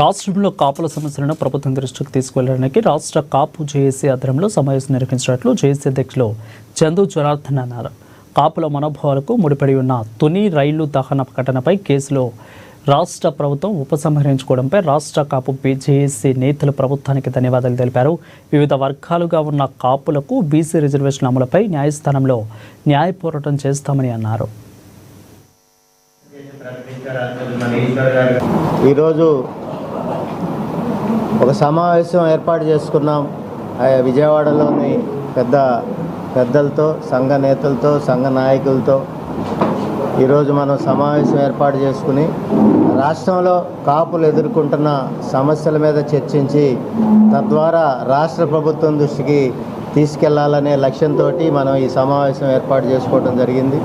రాష్ట్రంలో కాపుల సమస్యలను ప్రభుత్వం దృష్టికి తీసుకెళ్లడానికి రాష్ట్ర కాపు జేఏసీ ఆధ్వర్యంలో సమావేశం నిర్వహించినట్లు జేఏసీ అధ్యక్షులు చందు జనార్దన్ అన్నారు. కాపుల మనోభావాలకు ముడిపడి ఉన్న తుని రైలు దహన ఘటనపై కేసులో రాష్ట్ర ప్రభుత్వం ఉపసంహరించుకోవడంపై రాష్ట్ర కాపు జేఏసీ నేతలు ప్రభుత్వానికి ధన్యవాదాలు తెలిపారు. వివిధ వర్గాలుగా ఉన్న కాపులకు బీసీ రిజర్వేషన్ అమలుపై న్యాయస్థానంలో న్యాయ పోరాటం చేస్తామని అన్నారు. ఈరోజు ఒక సమావేశం ఏర్పాటు చేసుకున్నాం. విజయవాడలోని పెద్దలతో, సంఘ నేతలతో, సంఘ నాయకులతో ఈరోజు మనం సమావేశం ఏర్పాటు చేసుకుని రాష్ట్రంలో కాపులు ఎదుర్కొంటున్న సమస్యల మీద చర్చించి తద్వారా రాష్ట్ర ప్రభుత్వం దృష్టికి తీసుకెళ్లాలనే లక్ష్యంతో మనం ఈ సమావేశం ఏర్పాటు చేసుకోవడం జరిగింది.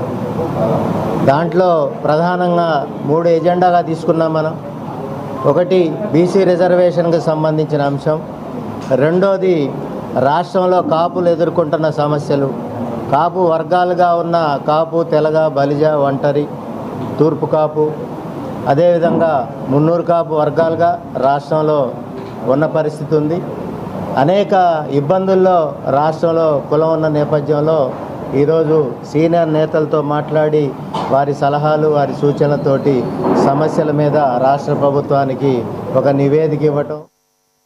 దాంట్లో ప్రధానంగా 3 ఎజెండాగా తీసుకున్నాం మనం. ఒకటి బీసీ రిజర్వేషన్కి సంబంధించిన అంశం, రెండోది రాష్ట్రంలో కాపులు ఎదుర్కొంటున్న సమస్యలు, కాపు వర్గాలుగా ఉన్న కాపు, తెలగ, బలిజ, ఒంటరి, తూర్పు కాపు, అదేవిధంగా మున్నూరు కాపు వర్గాలుగా రాష్ట్రంలో ఉన్న పరిస్థితి ఉంది. అనేక ఇబ్బందుల్లో రాష్ట్రంలో కులం ఉన్న నేపథ్యంలో ఈరోజు సీనియర్ నేతలతో మాట్లాడి వారి సలహాలు, వారి సూచనలతోటి సమస్యల మీద రాష్ట్ర ప్రభుత్వానికి ఒక నివేదిక ఇవ్వటం.